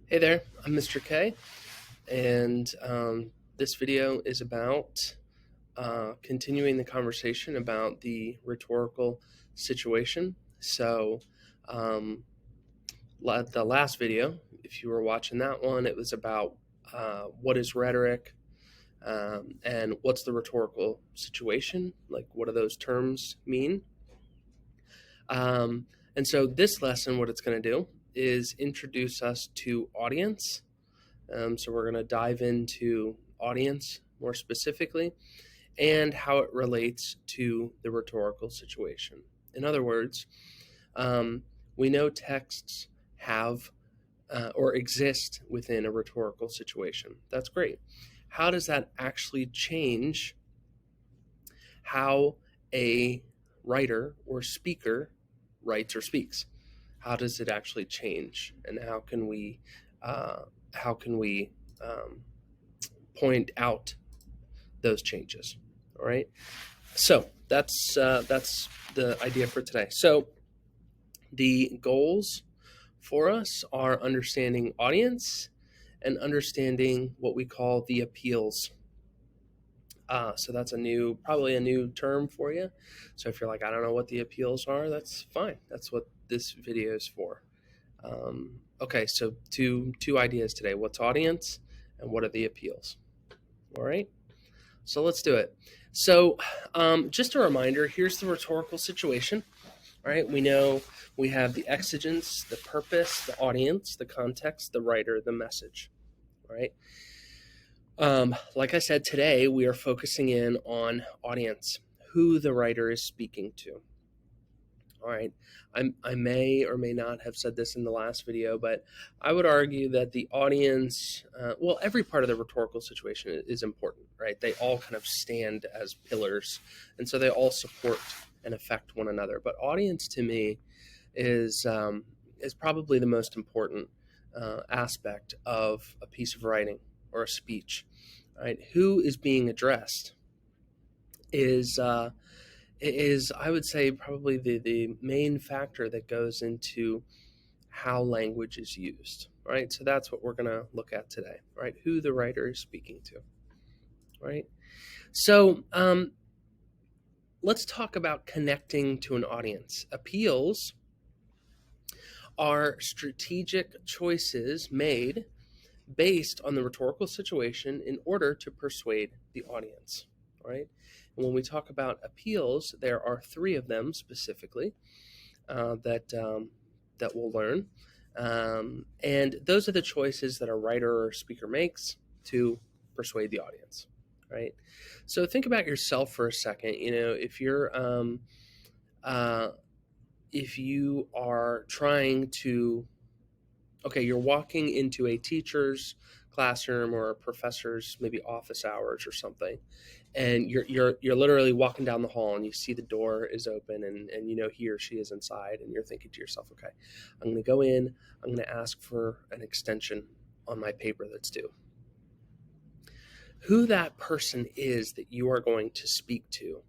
Hey there, I'm Mr. K, and this video is about continuing the conversation about the rhetorical situation. So, um, the last video, if you were watching that one, it was about what is rhetoric and what's the rhetorical situation, like what do those terms mean. Um, and so, this lesson, what it's going to do is introduce us to audience. So we're going to dive into audience more specifically and how it relates to the rhetorical situation. In other words, we know texts have or exist within a rhetorical situation. That's great. How does that actually change how a writer or speaker writes or speaks? How does it actually change, and how can we uh, um, point out those changes? All right. So that's the idea for today. So the goals for us are understanding audience and understanding what we call the appeals. So that's probably a new term for you. So if you're like, I don't know what the appeals are, that's fine. That's what this video is for. Okay, so two ideas today. What's audience and what are the appeals? All right, so let's do it. So just a reminder, here's the rhetorical situation. All right, we know we have the exigence, the purpose, the audience, the context, the writer, the message. All right. Like I said, today we are focusing in on audience, who the writer is speaking to. All right. I may or may not have said this in the last video, but I would argue that the audience, every part of the rhetorical situation is important, right? They all kind of stand as pillars, and so they all support and affect one another. But audience to me is probably the most important aspect of a piece of writing or a speech, right? Who is being addressed is I would say probably the main factor that goes into how language is used, right? So that's what we're going to look at today, right? Who the writer is speaking to, right? So let's talk about connecting to an audience. Appeals are strategic choices made based on the rhetorical situation in order to persuade the audience, right? And when we talk about appeals, there are three of them specifically that we'll learn, and those are the choices that a writer or speaker makes to persuade the audience, right? So think about yourself for a second. You know, if you are trying to, okay, you're walking into a teacher's classroom or a professor's maybe office hours or something, and you're literally walking down the hall and you see the door is open, and you know he or she is inside, and you're thinking to yourself, okay, I'm going to go in, I'm going to ask for an extension on my paper that's due. Who that person is that you are going to speak to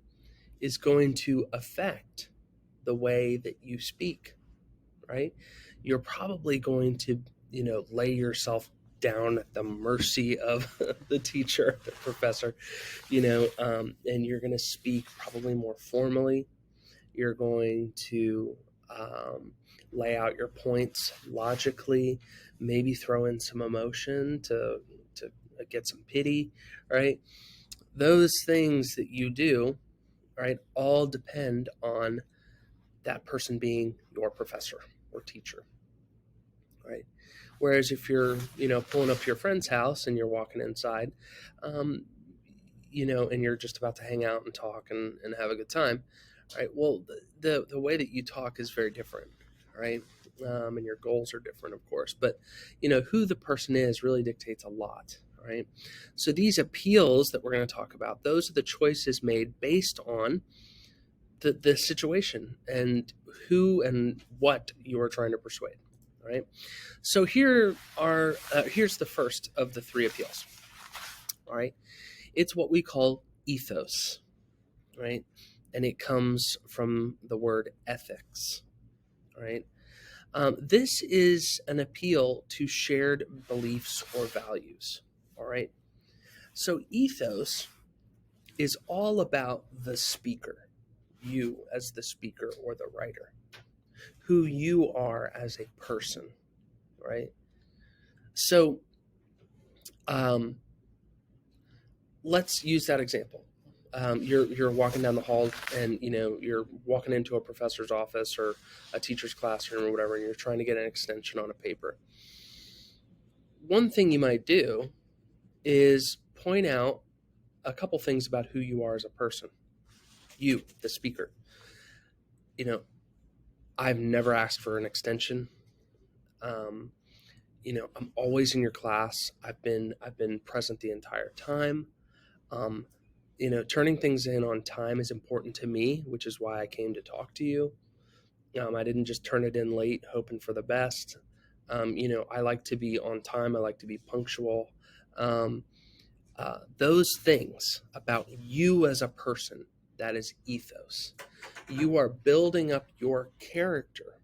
is going to affect the way that you speak, right? You're probably going to, lay yourself down at the mercy of the teacher, the professor, and you're going to speak probably more formally. You're going to lay out your points logically, maybe throw in some emotion to get some pity, right? Those things that you do, right, all depend on that person being your professor or teacher, right? Whereas if you're, pulling up to your friend's house and you're walking inside, and you're just about to hang out and talk and have a good time, right? Well, the way that you talk is very different, right? And your goals are different, of course. But, who the person is really dictates a lot, right? So these appeals that we're going to talk about, those are the choices made based on the situation and who and what you are trying to persuade, right? So here's the first of the three appeals, all right? It's what we call ethos, right? And it comes from the word ethics, right? This is an appeal to shared beliefs or values. All right. So ethos is all about the speaker, you as the speaker or the writer, who you are as a person, right? So um, let's use that example. You're walking down the hall, and you're walking into a professor's office or a teacher's classroom or whatever, and you're trying to get an extension on a paper. One thing you might do is point out a couple things about who you are as a person. You, the speaker. I've never asked for an extension. Um, I'm always in your class. I've been present the entire time. Um, turning things in on time is important to me, which is why I came to talk to you. I didn't just turn it in late, hoping for the best. I like to be on time. I like to be punctual. Um, those things about you as a person, that is ethos. You are building up your character,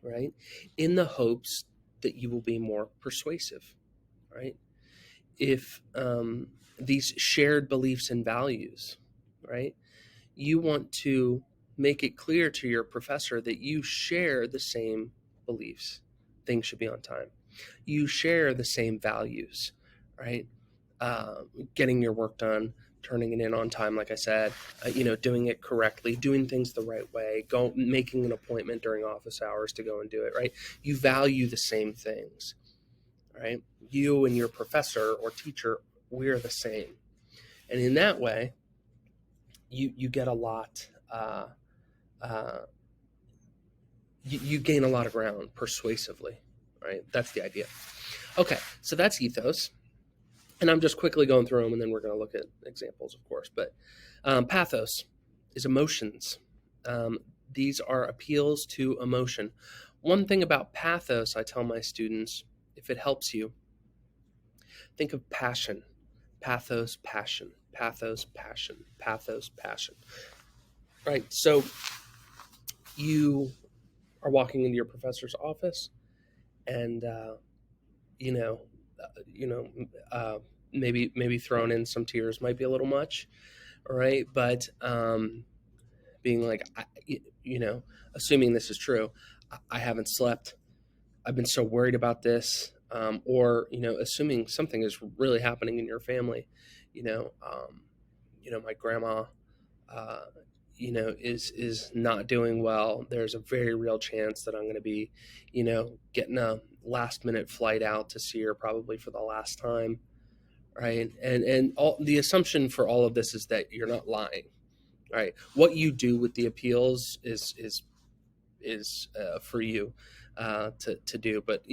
right, in the hopes that you will be more persuasive, right? If these shared beliefs and values, right, you want to make it clear to your professor that you share the same beliefs. Things should be on time. You share the same values, right? Getting your work done, turning it in on time, like I said, doing it correctly, doing things the right way, making an appointment during office hours to go and do it, right? You value the same things, right? You and your professor or teacher, we're the same. And in that way, you get a lot, you gain a lot of ground persuasively, right? That's the idea. Okay, so that's ethos. And I'm just quickly going through them, and then we're going to look at examples, of course. But pathos is emotions. These are appeals to emotion. One thing about pathos, I tell my students, if it helps you, think of passion. Pathos, passion. Pathos, passion. Pathos, passion. Right? So you are walking into your professor's office, and maybe throwing in some tears might be a little much, all right? But being like, assuming this is true, I haven't slept. I've been so worried about this, or assuming something is really happening in your family. My grandma, uh, is not doing well. There's a very real chance that I'm going to be, getting a last minute flight out to see her probably for the last time, right? And all the assumption for all of this is that you're not lying, right? What you do with the appeals is for you to do, but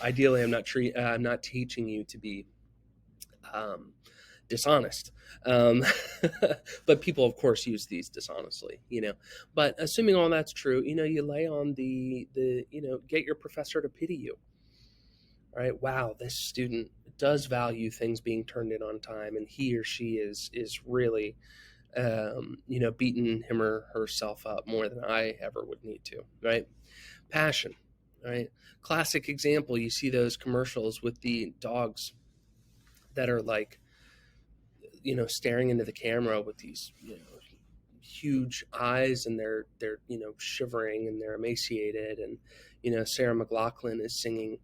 ideally I'm not teaching you to be dishonest. But people, of course, use these dishonestly, But assuming all that's true, you lay on the get your professor to pity you. All right, wow, this student does value things being turned in on time, and he or she is really, beating him or herself up more than I ever would need to, right? Passion, right? Classic example, you see those commercials with the dogs that are like, staring into the camera with these, huge eyes, and they're shivering, and they're emaciated, and Sarah McLachlan is singing,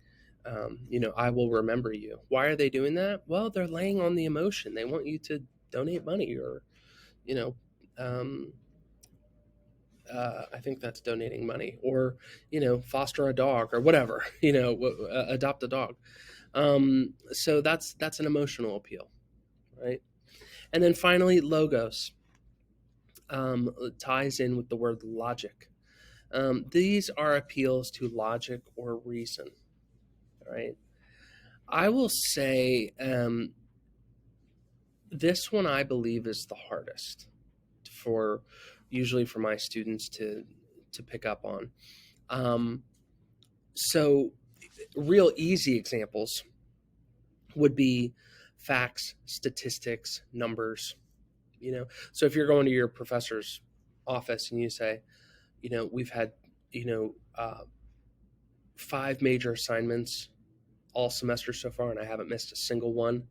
I will remember you. Why are they doing that? Well, they're laying on the emotion. They want you to donate money, or I think that's donating money, or foster a dog, or whatever, adopt a dog. So that's an emotional appeal, right? And then finally, logos ties in with the word logic. These are appeals to logic or reason, right? I will say this one, I believe, is the hardest usually for my students to pick up on. So real easy examples would be facts, statistics, numbers. So if you're going to your professor's office and you say, we've had 5 major assignments all semester so far, and I haven't missed a single one.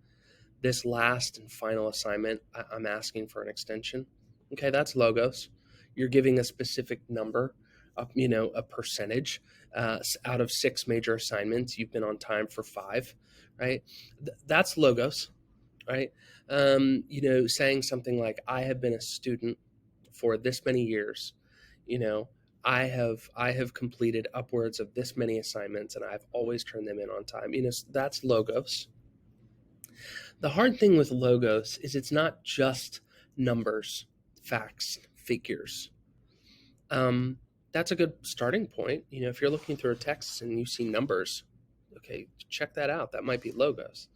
This last and final assignment, I'm asking for an extension. Okay, that's logos. You're giving a specific number, a percentage. Out of 6 major assignments, you've been on time for 5, right? That's logos, right? Saying something like, I have been a student for this many years, I have completed upwards of this many assignments and I've always turned them in on time. That's logos. The hard thing with logos is it's not just numbers, facts, figures. That's a good starting point. If you're looking through a text and you see numbers, okay, check that out. That might be logos,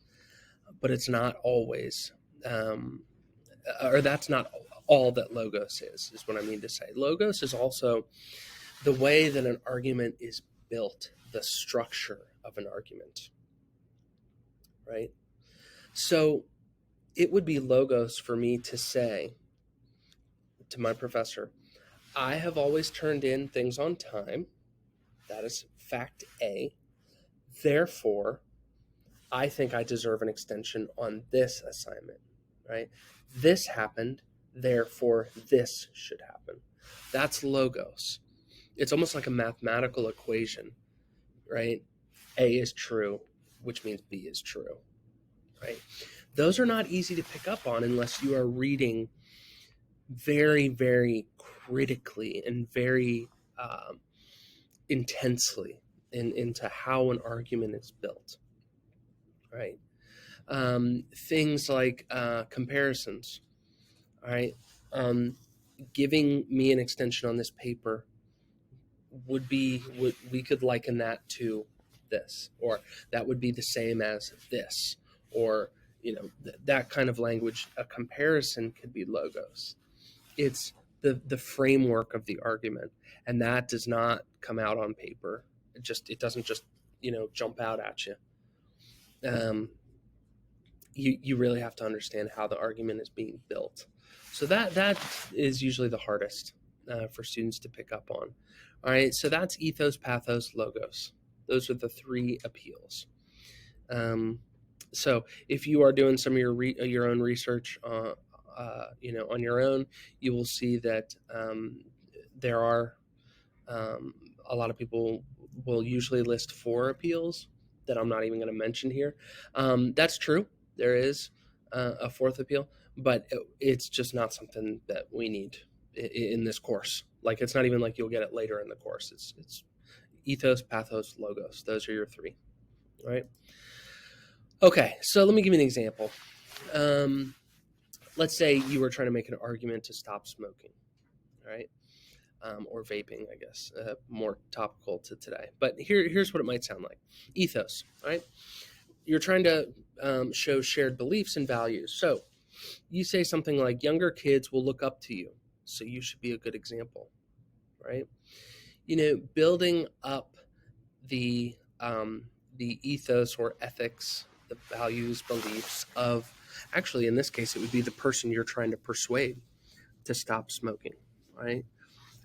but it's not always, or that's not all that logos is what I mean to say. Logos is also the way that an argument is built, the structure of an argument, right? So it would be logos for me to say to my professor, I have always turned in things on time. That is fact A. Therefore, I think I deserve an extension on this assignment, right? This happened, therefore this should happen. That's logos. It's almost like a mathematical equation, right? A is true, which means B is true, right? Those are not easy to pick up on unless you are reading very, very critically and very intensely into how an argument is built, right? Things like comparisons, all right? Giving me an extension on this paper we could liken that to this, or that would be the same as this, or that kind of language. A comparison could be logos. It's the framework of the argument, and that does not come out on paper. It doesn't just jump out at you. You really have to understand how the argument is being built. So that is usually the hardest for students to pick up on. All right, so that's ethos, pathos, logos. Those are the 3 appeals. So if you are doing some of your own research, on your own, you will see that there are a lot of people will usually list 4 appeals that I'm not even going to mention here. That's true. There is a 4th appeal, but it's just not something that we need in this course. Like, it's not even like you'll get it later in the course. It's ethos, pathos, logos. Those are your 3, right? Okay, so let me give you an example. Let's say you were trying to make an argument to stop smoking, right? Or vaping, I guess, more topical to today. But here's what it might sound like. Ethos, right? You're trying to show shared beliefs and values. So you say something like, younger kids will look up to you, so you should be a good example, right? Building up the ethos or ethics, the values, beliefs of, actually in this case, it would be the person you're trying to persuade to stop smoking, right?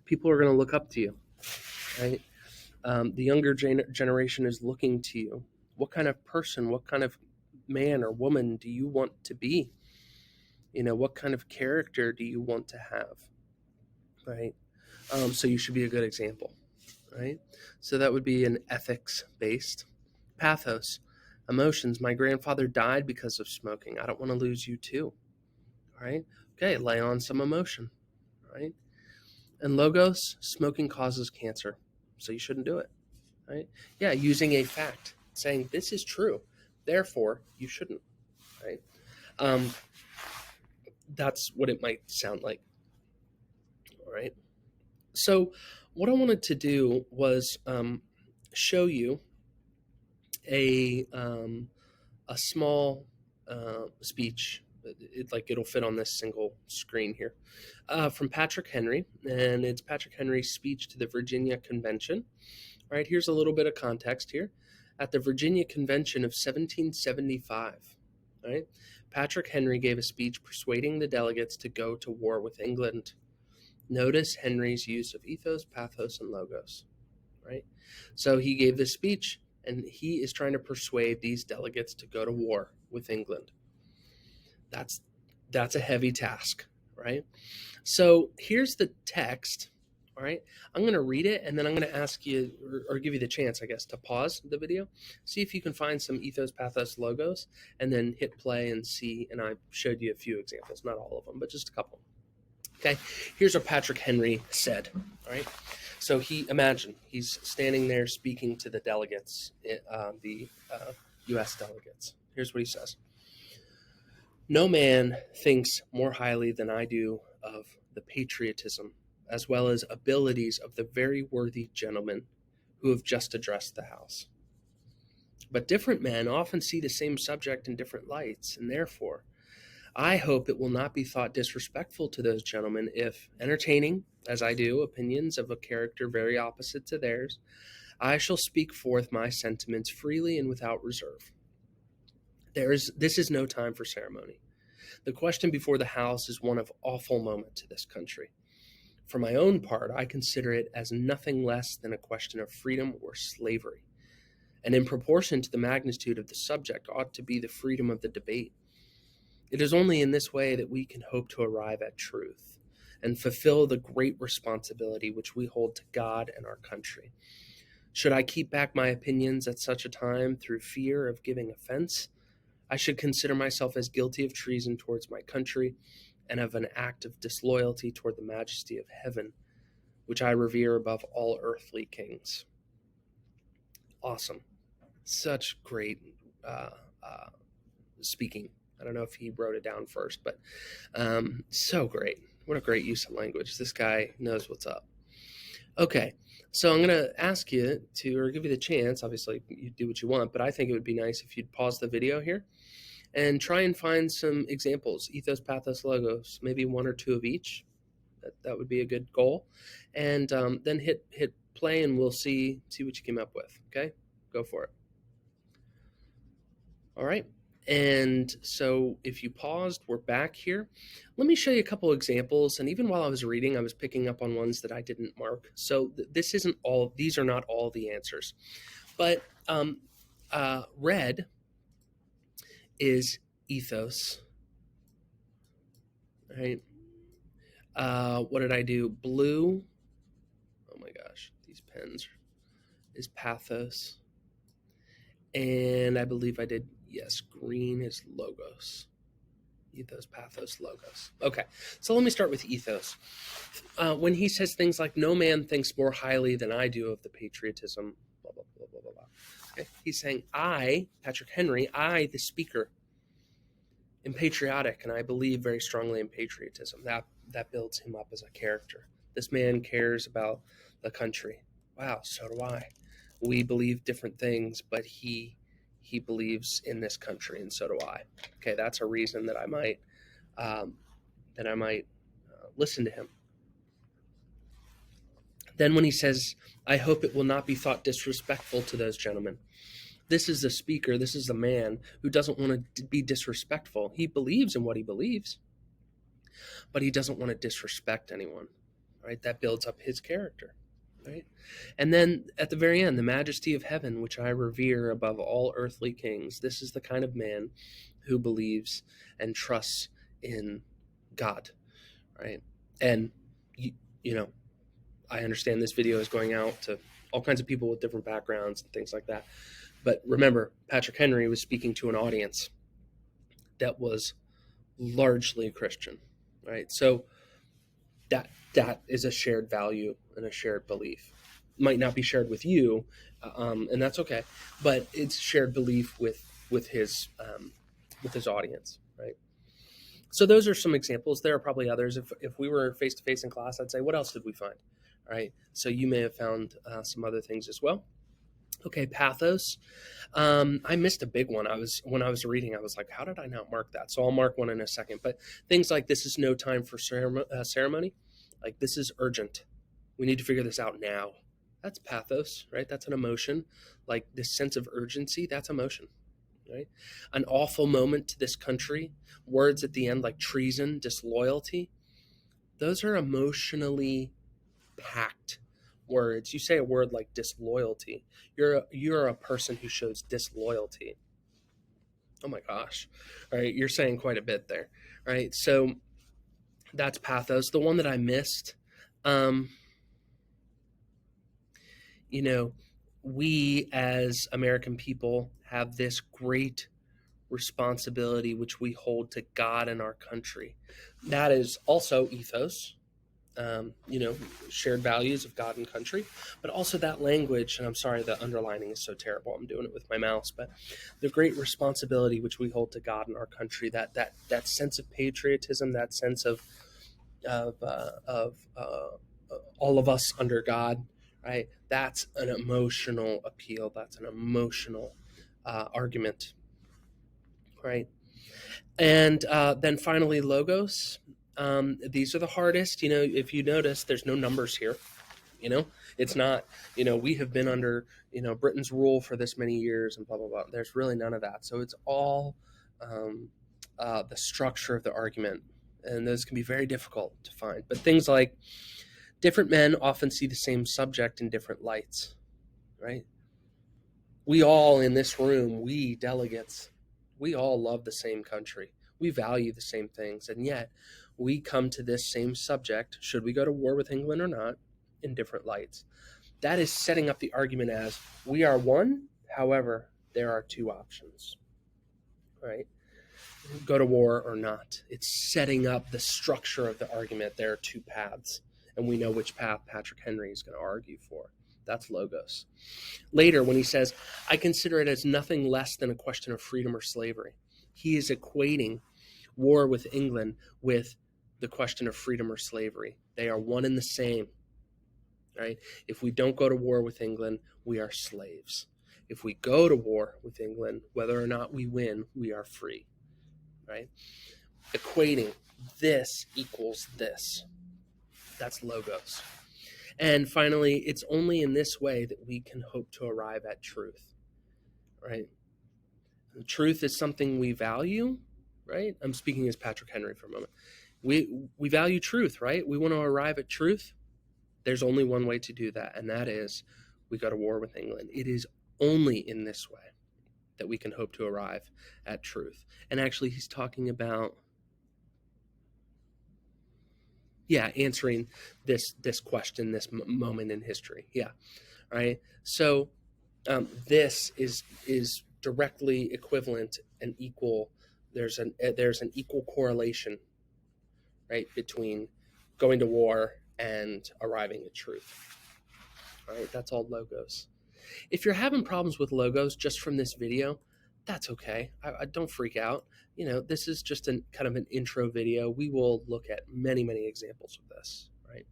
People are going to look up to you, right? The younger generation is looking to you. What kind of person, what kind of man or woman do you want to be? What kind of character do you want to have, right? So you should be a good example, right? So that would be an ethics-based. Pathos, emotions. My grandfather died because of smoking. I don't want to lose you too, right? Okay, lay on some emotion, right? And logos, smoking causes cancer, so you shouldn't do it, right? Yeah, using a fact, saying this is true, therefore you shouldn't, right? That's what it might sound like, all right? So what I wanted to do was show you a small speech. It'll fit on this single screen here, from Patrick Henry, and it's Patrick Henry's speech to the Virginia Convention. All right, here's a little bit of context here. At the Virginia Convention of 1775, all right, Patrick Henry gave a speech persuading the delegates to go to war with England. Notice Henry's use of ethos, pathos, and logos. right? So he gave this speech, and he is trying to persuade these delegates to go to war with England. That's a heavy task, right? So here's the text. All right, I'm going to read it, and then I'm going to ask you, or give you the chance, I guess, to pause the video, see if you can find some ethos, pathos logos, and then hit play and see. And I showed you a few examples, not all of them, but just a couple. Okay, here's what Patrick Henry said. All right, so imagine he's standing there speaking to the delegates, the U.S. delegates. Here's what he says. No man thinks more highly than I do of the patriotism as well as abilities of the very worthy gentlemen who have just addressed the House. But different men often see the same subject in different lights, and therefore I hope it will not be thought disrespectful to those gentlemen if, entertaining, as I do, opinions of a character very opposite to theirs, I shall speak forth my sentiments freely and without reserve. This is no time for ceremony. The question before the House is one of awful moment to this country. For my own part, I consider it as nothing less than a question of freedom or slavery, and in proportion to the magnitude of the subject ought to be the freedom of the debate. It is only in this way that we can hope to arrive at truth and fulfill the great responsibility which we hold to God and our country. Should I keep back my opinions at such a time through fear of giving offense, I should consider myself as guilty of treason towards my country and of an act of disloyalty toward the majesty of heaven, which I revere above all earthly kings. Awesome. Such great speaking. I don't know if he wrote it down first, but so great. What a great use of language. This guy knows what's up. Okay, so I'm going to ask you to, or give you the chance, obviously you do what you want, but I think it would be nice if you'd pause the video here and try and find some examples, ethos, pathos, logos, maybe one or two of each. That would be a good goal. And then hit play and we'll see what you came up with. Okay, go for it. All right. And so if you paused, we're back here. Let me show you a couple examples. And even while I was reading, I was picking up on ones that I didn't mark. So these are not all the answers. But red is ethos, right? What did I do? Blue, oh my gosh, these pens, is pathos. And I believe I did, yes, green is logos. Ethos, pathos, logos. Okay, so let me start with ethos. When he says things like, no man thinks more highly than I do of the patriotism, blah, blah, blah, blah, blah, blah. Okay? He's saying, I, Patrick Henry, I, the speaker, am patriotic, and I believe very strongly in patriotism. That builds him up as a character. This man cares about the country. Wow, so do I. We believe different things, but he believes in this country, and so do I. Okay, that's a reason that I might listen to him. Then when he says, I hope it will not be thought disrespectful to those gentlemen. This is the speaker, this is the man who doesn't want to be disrespectful. He believes in what he believes, but he doesn't want to disrespect anyone, right? That builds up his character, right? And then at the very end, the majesty of heaven, which I revere above all earthly kings. This is the kind of man who believes and trusts in God, right? And, you know, I understand this video is going out to all kinds of people with different backgrounds and things like that. But remember, Patrick Henry was speaking to an audience that was largely Christian, right? So that is a shared value and a shared belief. Might not be shared with you, and that's okay. But it's shared belief with his audience, right? So those are some examples. There are probably others. If we were face to face in class, I'd say, what else did we find? All right. So you may have found some other things as well. Okay, pathos. I missed a big one. When I was reading, I was like, how did I not mark that? So I'll mark one in a second. But things like, this is no time for ceremony. Like, this is urgent. We need to figure this out now. That's pathos, right? That's an emotion. Like, this sense of urgency, that's emotion, right? An awful moment to this country. Words at the end like treason, disloyalty. Those are emotionally packed words. You say a word like disloyalty. You're a person who shows disloyalty. Oh my gosh. All right, you're saying quite a bit there. All right, so that's pathos. The one that I missed, um, you know, we as American people have this great responsibility which we hold to God and our country. That is also ethos, shared values of God and country, but also that language. And I'm sorry, the underlining is so terrible. I'm doing it with my mouse, but the great responsibility which we hold to God and our country, that sense of patriotism, that sense of all of us under God, right? That's an emotional appeal. That's an emotional argument, right? And then finally, logos. These are the hardest. If you notice, there's no numbers here. It's not, we have been under, Britain's rule for this many years and blah, blah, blah. There's really none of that. So it's all the structure of the argument. And those can be very difficult to find. But things like different men often see the same subject in different lights, right? We all in this room, we delegates, we all love the same country. We value the same things. And yet we come to this same subject, should we go to war with England or not, in different lights. That is setting up the argument as we are one, however, there are two options, right? Go to war or not. It's setting up the structure of the argument. There are two paths, and we know which path Patrick Henry is going to argue for. That's logos. Later, when he says, I consider it as nothing less than a question of freedom or slavery, he is equating war with England with the question of freedom or slavery. They are one and the same, right? If we don't go to war with England, we are slaves. If we go to war with England, whether or not we win, we are free, right? Equating this equals this. That's logos. And finally, it's only in this way that we can hope to arrive at truth, right? Truth is something we value, right? I'm speaking as Patrick Henry for a moment. We value truth, right? We want to arrive at truth. There's only one way to do that, and that is we go to war with England. It is only in this way that we can hope to arrive at truth. And actually, he's talking about answering this question, this moment in history. Yeah, right. So this is directly equivalent and equal. There's an equal correlation, right, between going to war and arriving at truth. All right, that's all logos. If you're having problems with logos just from this video, that's okay. I don't freak out. This is just kind of an intro video. We will look at many, many examples of this, right?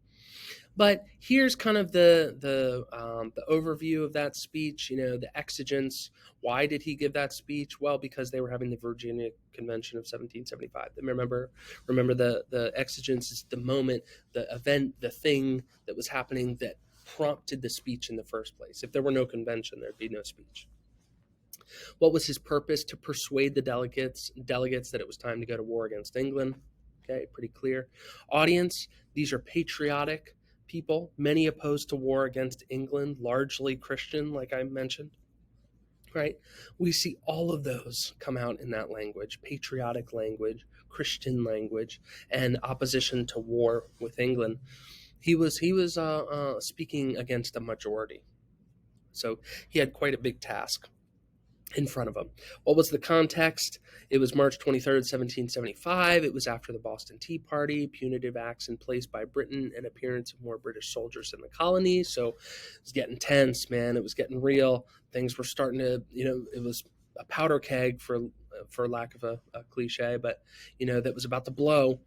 But here's kind of the overview of that speech. The exigence. Why did he give that speech? Well, because they were having the Virginia Convention of 1775. Remember the exigence is the moment, the event, the thing that was happening that prompted the speech in the first place. If there were no convention, there'd be no speech. What was his purpose? To persuade the delegates that it was time to go to war against England. Okay, pretty clear. Audience, these are patriotic people, many opposed to war against England, largely Christian, like I mentioned. Right? We see all of those come out in that language, patriotic language, Christian language, and opposition to war with England. He was speaking against a majority. So he had quite a big task in front of him. What was the context? It was March 23rd, 1775. It was after the Boston Tea Party, punitive acts in place by Britain, and appearance of more British soldiers in the colonies. So it was getting tense, man. It was getting real. Things were starting to, it was a powder keg for lack of a cliche, but, that was about to blow.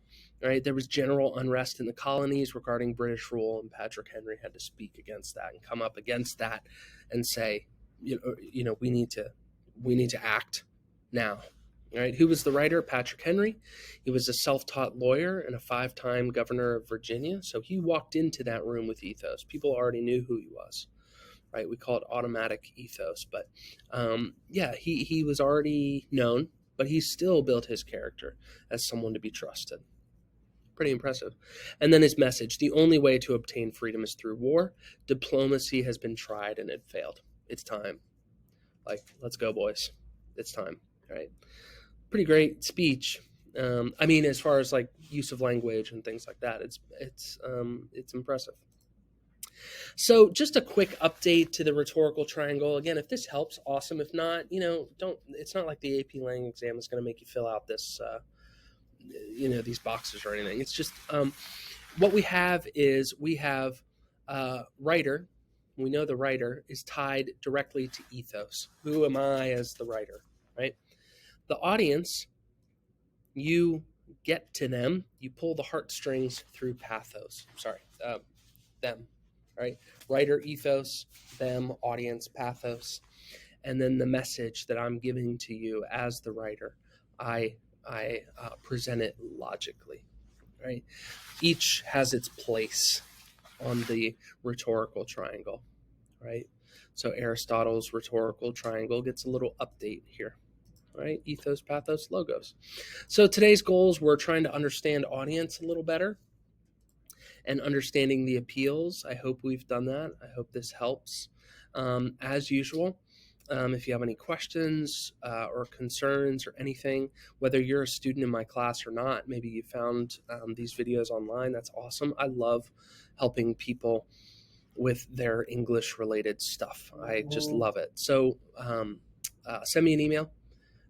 Right? There was general unrest in the colonies regarding British rule, and Patrick Henry had to speak against that and come up against that and say, we need to act now. All right. Who was the writer? Patrick Henry. He was a self-taught lawyer and a 5-time governor of Virginia. So he walked into that room with ethos. People already knew who he was. Right. We call it automatic ethos. But he was already known, but he still built his character as someone to be trusted. Pretty impressive. And then his message: the only way to obtain freedom is through war. Diplomacy has been tried and it failed. It's time. Like, let's go, boys. It's time. Right? Pretty great speech. I mean, as far as like use of language and things like that, it's impressive. So, just a quick update to the rhetorical triangle. Again, if this helps, awesome. If not, don't. It's not like the AP Lang exam is going to make you fill out this, these boxes or anything. It's just what we have is writer. We know the writer is tied directly to ethos. Who am I as the writer, right? The audience, you get to them. You pull the heartstrings through pathos. Sorry, them. Right? Writer, ethos, them, audience, pathos, and then the message that I'm giving to you as the writer, I present it logically. Right? Each has its place on the rhetorical triangle. Right? So Aristotle's rhetorical triangle gets a little update here. Right? Ethos, pathos, logos. So today's goals, we're trying to understand audience a little better and understanding the appeals. I hope we've done that. I hope this helps. As usual, if you have any questions or concerns or anything, whether you're a student in my class or not, maybe you found these videos online, that's awesome. I love helping people with their English-related stuff. I just love it. So send me an email,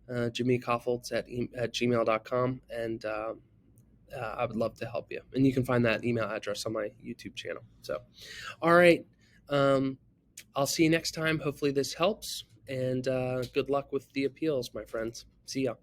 jimmykoffoltz at gmail.com, and I would love to help you. And you can find that email address on my YouTube channel. So, all right. I'll see you next time. Hopefully this helps. And good luck with the appeals, my friends. See ya.